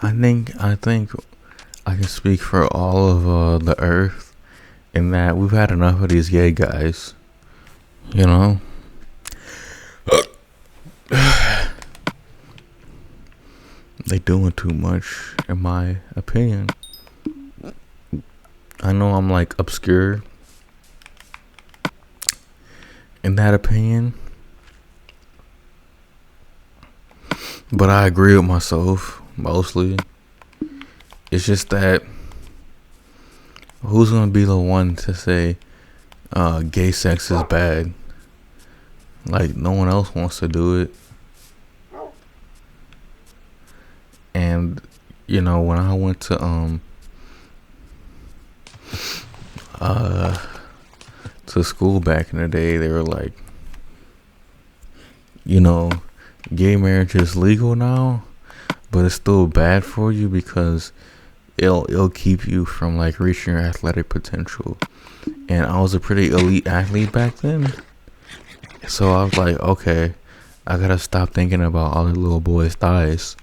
I think I can speak for all of the earth in that we've had enough of these gay guys. You know, they doing too much, in my opinion. I know I'm like obscure in that opinion, but I agree with myself mostly. It's just that who's gonna be the one to say gay sex is bad? Like no one else wants to do it. And when I went uh to school back in the day, they were like, you know, gay marriage is legal now, but it's still bad for you because it'll keep you from like reaching your athletic potential. And I was a pretty elite athlete back then, so I was like, okay, I gotta stop thinking about all the little boys' thighs,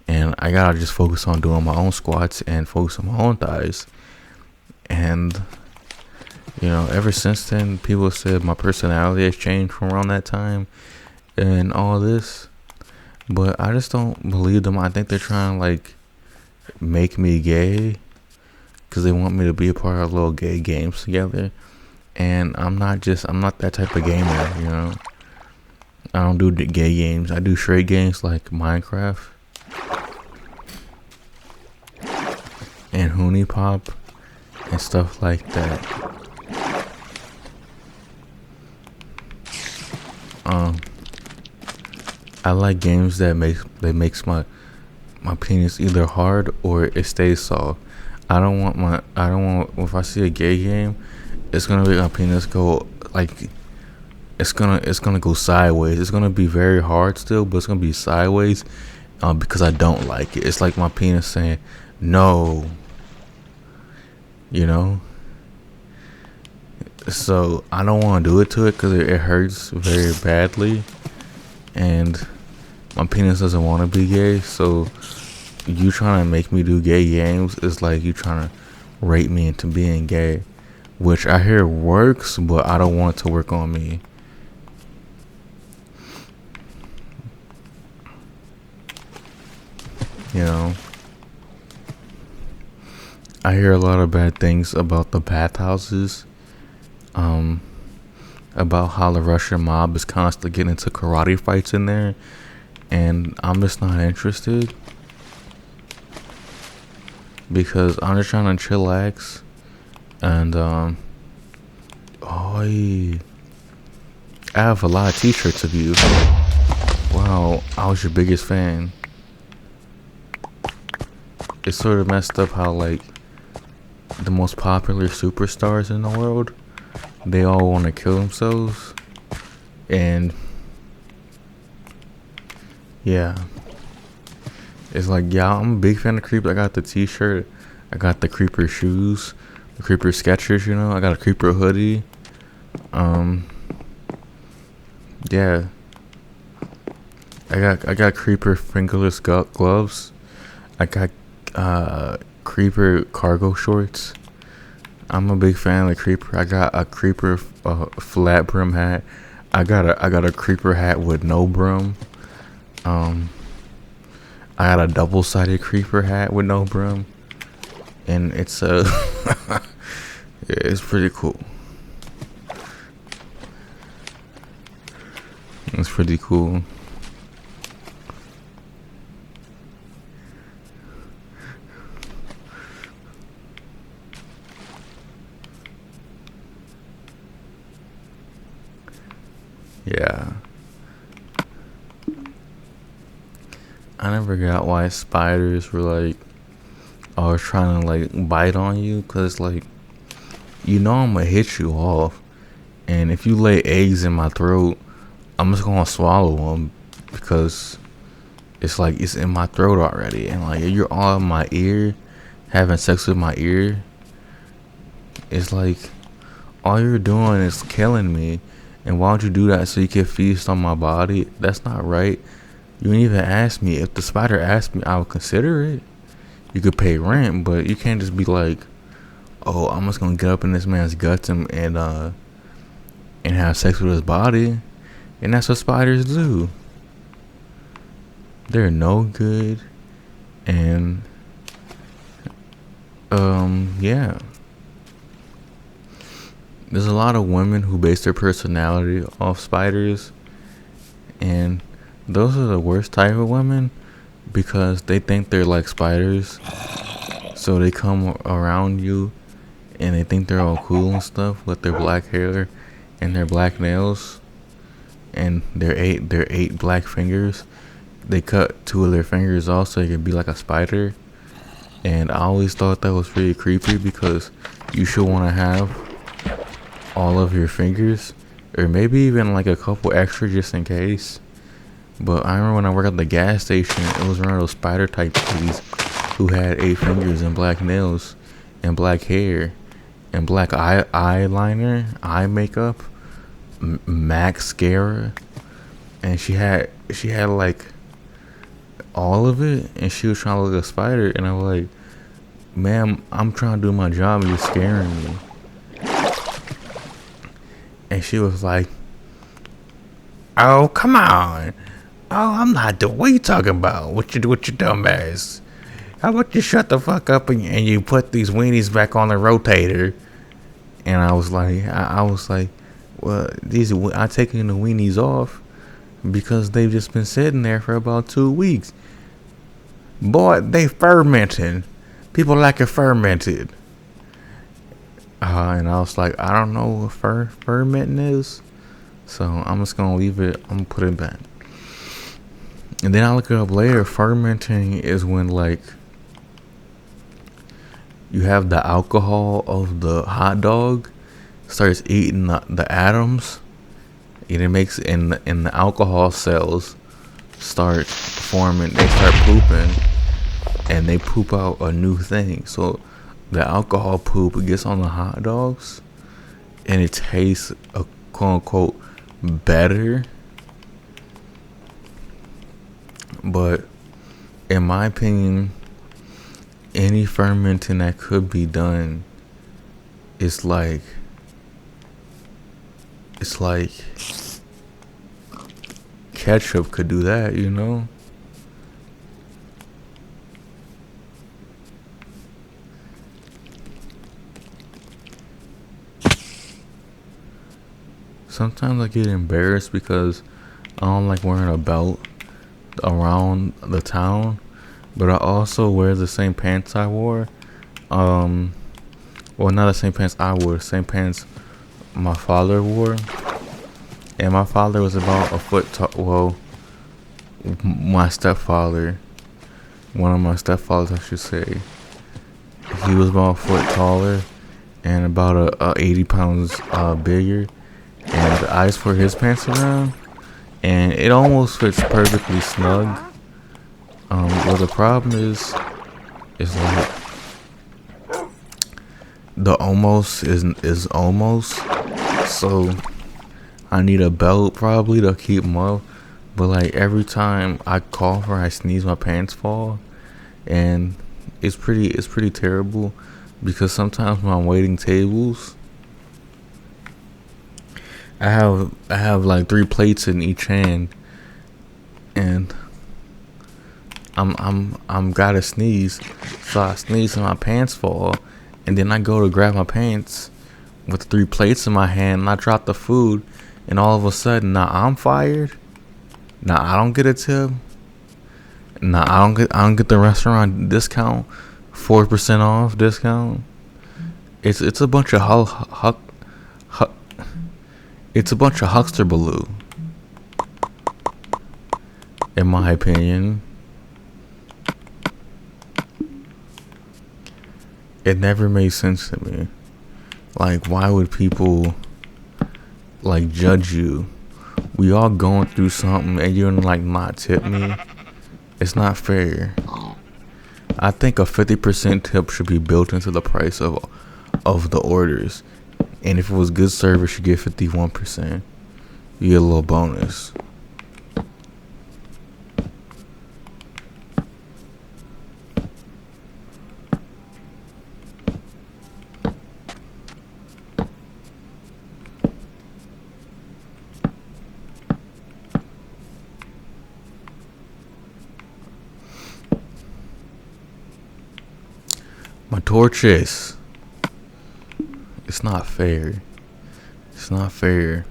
and I gotta just focus on doing my own squats and focus on my own thighs. And ever since then, people said my personality has changed from around that time and all this, but I just don't believe them. I think they're trying to like make me gay because they want me to be a part of little gay games together, and I'm not that type of gamer. I don't do the gay games. I do straight games like Minecraft and Hoonie Pop and stuff like that. I like games that makes my penis either hard or it stays soft. I don't want if I see a gay game, it's gonna make my penis go like it's gonna go sideways. It's gonna be very hard still, but it's gonna be sideways because I don't like it. It's like my penis saying no. So I don't want to do it to it because it hurts very badly, and my penis doesn't want to be gay. So you trying to make me do gay games is like you trying to rape me into being gay, which I hear works, but I don't want it to work on me. I hear a lot of bad things about the bathhouses, about how the Russian mob is constantly getting into karate fights in there, and I'm just not interested because I'm just trying to chillax. And I have a lot of t-shirts of you. Wow, I was your biggest fan. It's sort of messed up how like the most popular superstars in the world, they all want to kill themselves. And yeah, it's like, yeah, I'm a big fan of Creeper. I got the t-shirt, I got the Creeper shoes, the Creeper Skechers, I got a Creeper hoodie. Yeah, I got Creeper fingerless gloves. I got Creeper cargo shorts. I'm a big fan of the Creeper. I got a Creeper flat brim hat. I got a Creeper hat with no brim. I got a double-sided Creeper hat with no brim, and it's it's pretty cool. It's pretty cool. Yeah. I never got why spiders were like always trying to like bite on you, cause like I'm gonna hit you off, and if you lay eggs in my throat, I'm just gonna swallow them because it's like it's in my throat already, and like if you're all in my ear, having sex with my ear, it's like all you're doing is killing me. And why don't you do that so you can feast on my body? That's not right. You didn't even ask me. If the spider asked me, I would consider it. You could pay rent, but you can't just be like, "Oh, I'm just gonna get up in this man's guts and have sex with his body." And that's what spiders do. They're no good, and yeah. There's a lot of women who base their personality off spiders, and those are the worst type of women because they think they're like spiders. So they come around you and they think they're all cool and stuff with their black hair and their black nails and their eight black fingers. They cut two of their fingers off so they could be like a spider. And I always thought that was pretty creepy because you should want to have all of your fingers, or maybe even like a couple extra just in case. But I remember when I worked at the gas station, it was one of those spider type ladies who had 8 fingers and black nails and black hair and black eyeliner, eye makeup, mascara, and she had like all of it, and she was trying to look like a spider, and I was like, "Ma'am, I'm trying to do my job and you're scaring me." And she was like, "Oh, come on. Oh, I'm not doing. What are you talking about? What you dumb ass? How about you shut the fuck up and you put these weenies back on the rotator?" And I was like, "Well, I'm taking the weenies off because they've just been sitting there for about 2 weeks. Boy, they fermenting. People like it fermented." And I was like, "I don't know what fermenting is, so I'm just gonna leave it. I'm gonna put it back." And then I look it up later. Fermenting is when like you have the alcohol of the hot dog starts eating the atoms, and it makes in the alcohol cells start forming. They start pooping, and they poop out a new thing. So the alcohol poop gets on the hot dogs, and it tastes a quote unquote better. But in my opinion, any fermenting that could be done is like ketchup could do that, you know? Sometimes I get embarrassed because I don't like wearing a belt around the town, but I also wear the same pants I wore. Well, not the same pants I wore, the same pants my father wore. And my father was about a foot tall. Well, my stepfather, one of my stepfathers, I should say, he was about a foot taller and about a 80 pounds bigger. And I just wear his pants around, and it almost fits perfectly snug. Well, the problem is like the almost is almost. So I need a belt probably to keep them up. But like every time I cough or I sneeze, my pants fall, and it's pretty terrible because sometimes when I'm waiting tables, I have like 3 plates in each hand, and I'm gotta sneeze, so I sneeze and my pants fall, and then I go to grab my pants with 3 plates in my hand, and I drop the food, and all of a sudden now I'm fired. Now I don't get a tip. Now I don't get the restaurant discount, 4% off discount. It's a bunch of it's a bunch of huckster baloo, in my opinion. It never made sense to me. Like, why would people like judge you? We all going through something, and you're like not tip me. It's not fair. I think a 50% tip should be built into the price of the orders. And if it was good service, you get 51%. You get a little bonus. Torches. It's not fair. It's not fair.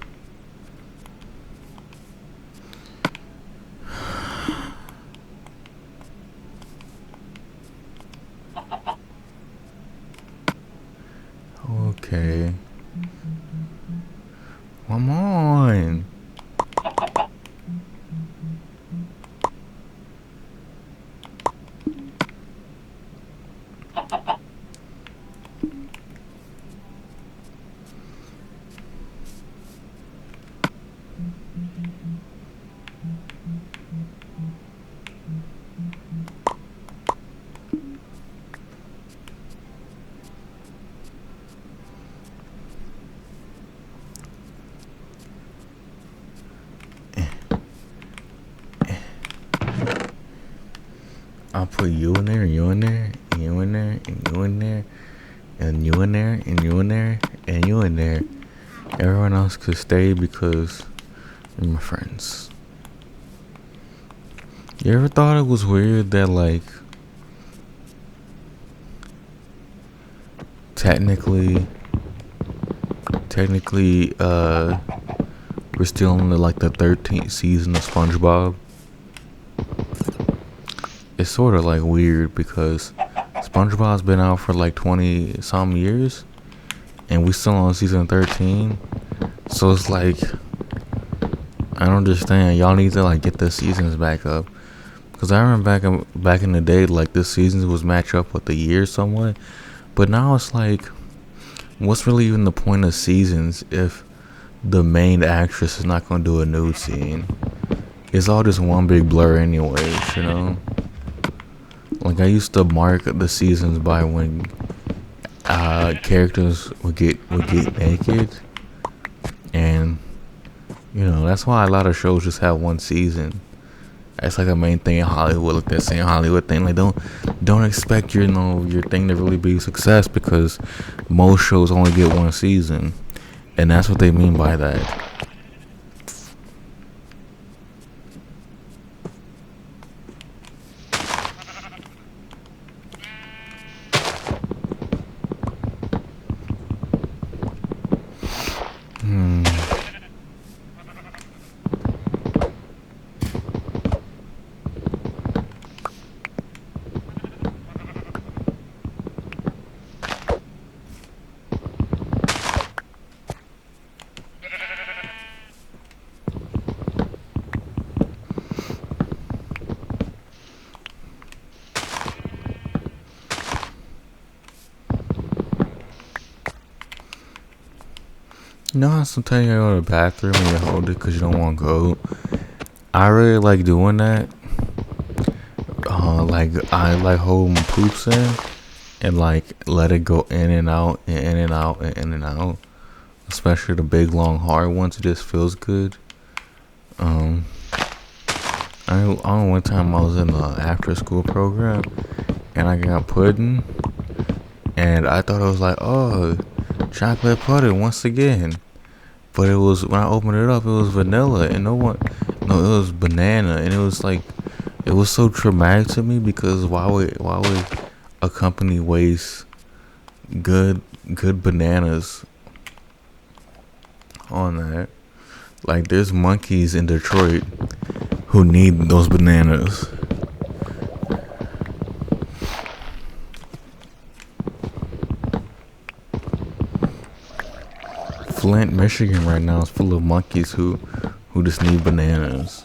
Okay. Come on. I'll put you in there, and you in there, and you in there, and you in there, and you in there, and you in there, and you in there. Everyone else could stay because they're my friends. You ever thought it was weird that, like, technically, we're still in the 13th season of SpongeBob? It's sort of like weird because SpongeBob's been out for like 20 some years, and we still on season 13. So it's like, I don't understand. Y'all need to like get the seasons back up, because I remember back in the day, like the seasons was match up with the year somewhat. But now it's like, what's really even the point of seasons if the main actress is not gonna do a nude scene? It's all just one big blur anyways, you know? Like, I used to mark the seasons by when characters would get naked, and you know, that's why a lot of shows just have one season. That's like a main thing in Hollywood, like that same Hollywood thing. Like, don't expect your thing to really be a success, because most shows only get one season, and that's what they mean by that. You know how sometimes you go to the bathroom and you hold it because you don't want to go? I really like doing that. Like, I like hold my poops in and like let it go in and out and in and out and in and out. Especially the big long hard ones, it just feels good. I one time I was in the after school program and I got pudding, and I thought it was like, oh, chocolate pudding once again. But it was, when I opened it up, it was vanilla, and it was banana, and it was like, it was so traumatic to me, because why would a company waste good bananas on that? Like, there's monkeys in Detroit who need those bananas. Flint, Michigan right now is full of monkeys who just need bananas.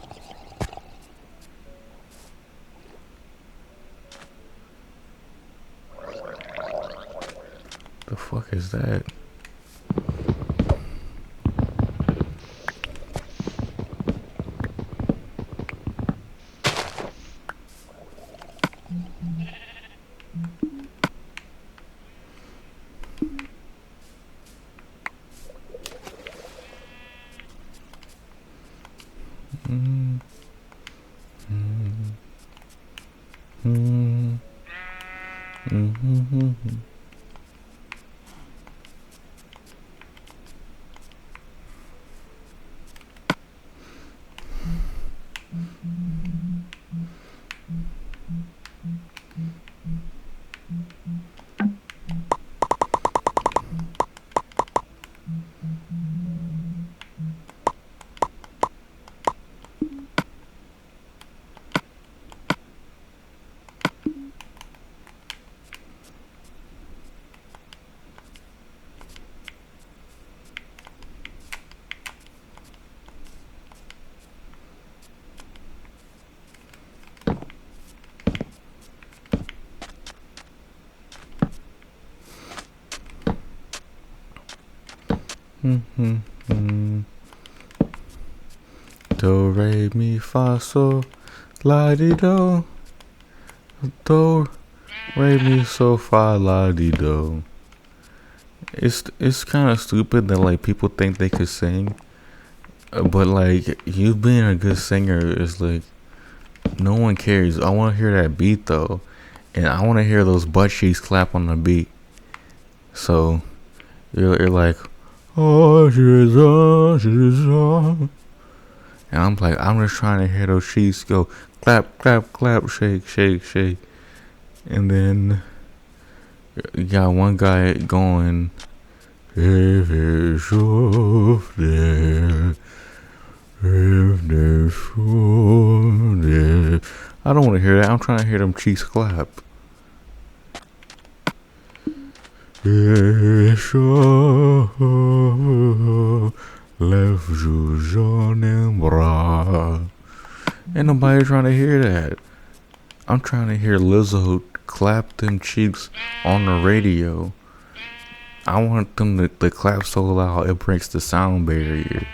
The fuck is that? Do re mi fa sol la di do. Do re mi so fa la di do. It's kind of stupid that like people think they could sing, but like you being a good singer is like no one cares. I want to hear that beat though, and I want to hear those butt cheeks clap on the beat. So you're like, oh, she's on. And I'm like, I'm just trying to hear those cheeks go clap, clap, clap, shake, shake, shake. And then you got one guy going, if it's off there, if there's there. I don't want to hear that. I'm trying to hear them cheeks clap. It's off. Left shoes on and bra. Ain't nobody trying to hear that. I'm trying to hear Lizzo clap them cheeks on the radio. I want them to clap so loud it breaks the sound barrier.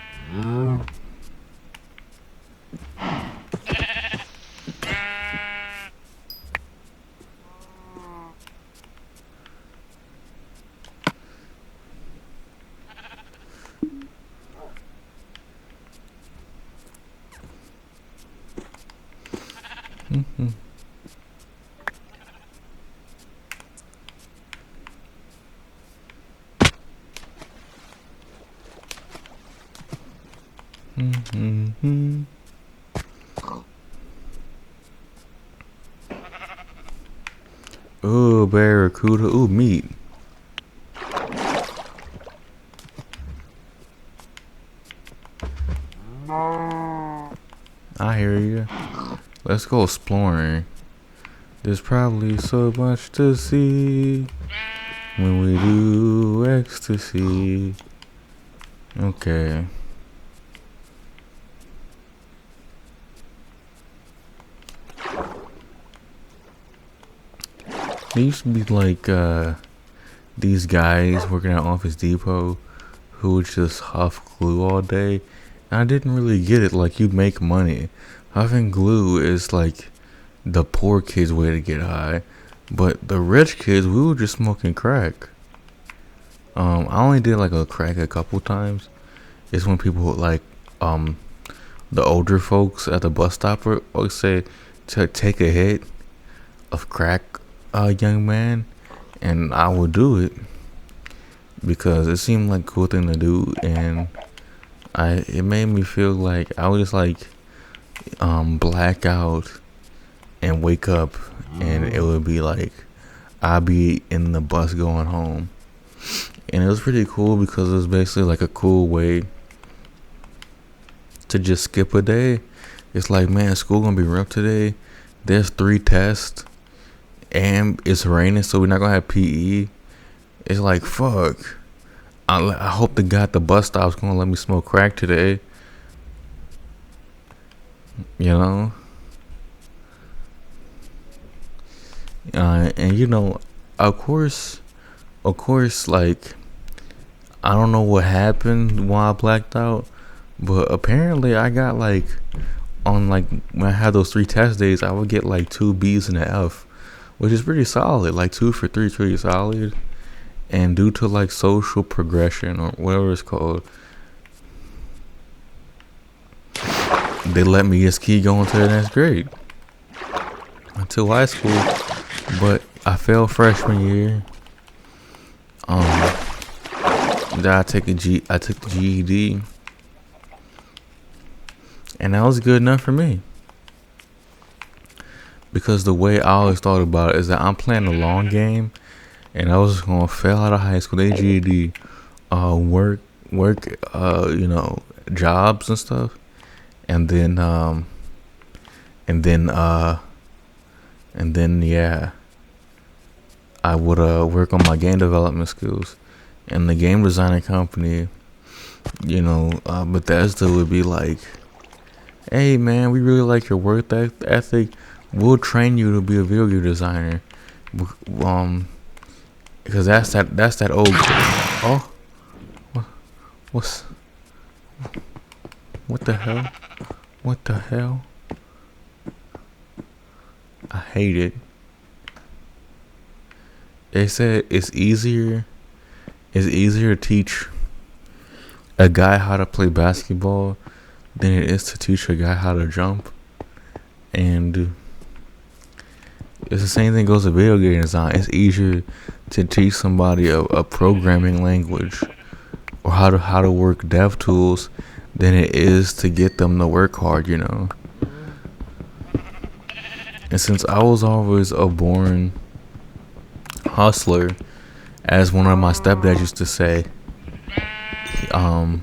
Ooh, barracuda. Ooh, meat. I hear you. Let's go exploring. There's probably so much to see when we do ecstasy. Okay. There used to be like these guys working at Office Depot who would just huff glue all day. And I didn't really get it. Like, you make money. Huffing glue is like the poor kids' way to get high. But the rich kids, we were just smoking crack. I only did like a crack a couple times. It's when people like the older folks at the bus stop would say to take a hit of crack, young man, and I would do it because it seemed like a cool thing to do, and it made me feel like I would just like black out and wake up, and it would be like I'd be in the bus going home, and it was pretty cool because it was basically like a cool way to just skip a day. It's like, man, school gonna be rough today. There's 3 tests and it's raining, so we're not gonna have PE. It's like, fuck. I hope the guy at the bus stop's gonna let me smoke crack today. You know? And you know, of course, like, I don't know what happened while I blacked out, but apparently I got like, on like, when I had those 3 test days, I would get like 2 B's and an F, which is pretty solid. Like 2 for 3 is pretty solid. And due to like social progression or whatever it's called, they let me just keep going to the next grade until high school. But I failed freshman year. Then I took the GED, and that was good enough for me. Because the way I always thought about it is that I'm playing the long game, and I was just gonna fail out of high school, they GED, work, you know, jobs and stuff, and then yeah, I would work on my game development skills, and the game designer company, you know, Bethesda would be like, hey man, we really like your work ethic. We'll train you to be a video game designer. Because that's that old. Oh, What's what the hell? What the hell? I hate it. They said it's easier to teach a guy how to play basketball than it is to teach a guy how to jump. And it's the same thing goes to video game design. It's easier to teach somebody a programming language or how to work dev tools than it is to get them to work hard, you know. And since I was always a born hustler, as one of my stepdads used to say, um,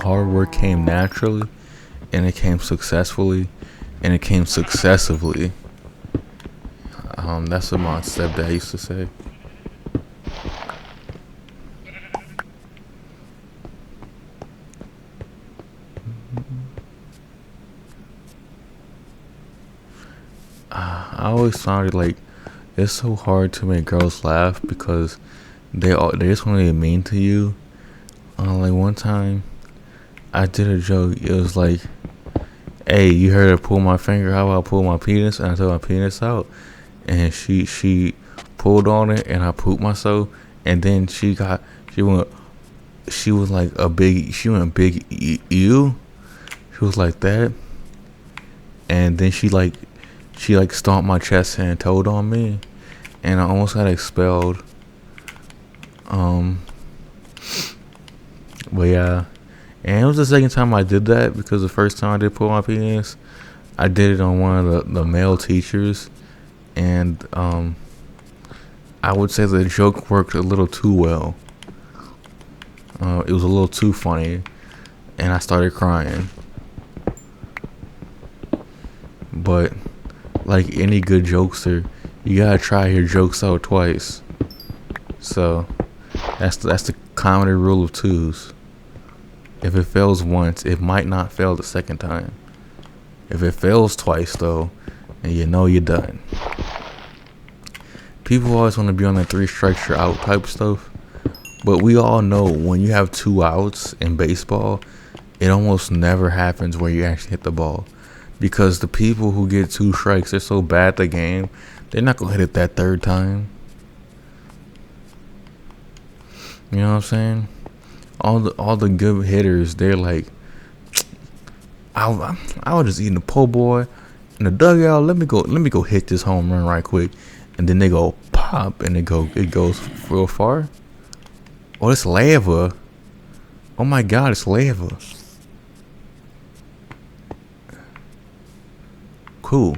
hard work came naturally, and it came successfully, and it came successively. That's what my stepdad used to say. I always found it like it's so hard to make girls laugh because they just want to be mean to you. Like one time, I did a joke. It was like, "Hey, you heard her pull my finger? How about I pull my penis?" And I took my penis out, and she pulled on it, and I pooped myself. And then she was like she went big ew. She was like that, and then she stomped my chest and told on me, and I almost got expelled. But yeah, and it was the second time I did that because the first time I did pull my penis, I did it on one of the male teachers, and I would say the joke worked a little too well. It was a little too funny, and I started crying. But like any good jokester, you gotta try your jokes out twice. So that's the comedy rule of twos. If it fails once, it might not fail the second time. If it fails twice though, then you know you're done. People always want to be on that 3 strikes you're out type stuff, but we all know when you have 2 outs in baseball, it almost never happens where you actually hit the ball. Because the people who get 2 strikes, they're so bad at the game, they're not gonna hit it that 3rd time. You know what I'm saying? All the good hitters, they're like, I was just eating the po' boy in the dugout. Let me go hit this home run right quick, and then they go pop, and it goes real far. Oh, it's lava! Oh my God, it's lava! Cool.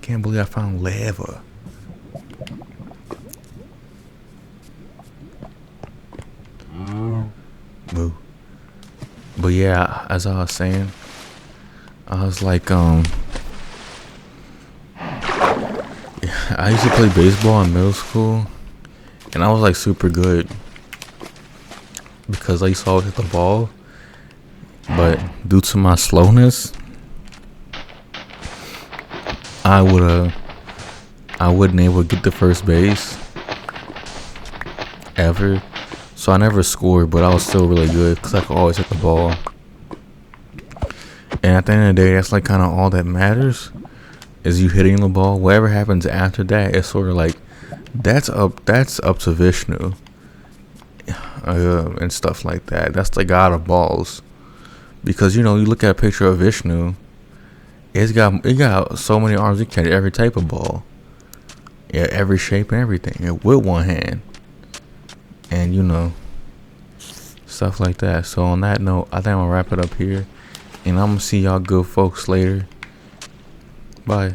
Can't believe I found lava. Moo. But yeah, as I was saying, I was like, I used to play baseball in middle school, and I was like super good because I used to always hit the ball. But due to my slowness, I wouldn't able to get to first base ever. So I never scored, but I was still really good because I could always hit the ball. And at the end of the day, that's like kind of all that matters is you hitting the ball. Whatever happens after that, it's sort of like that's up to Vishnu and stuff like that. That's the god of balls, because you know you look at a picture of Vishnu, it got so many arms. It catch every type of ball, yeah, every shape and everything, with one hand. And you know, stuff like that. So on that note, I think I'm gonna wrap it up here, and I'm gonna see y'all good folks later. Bye.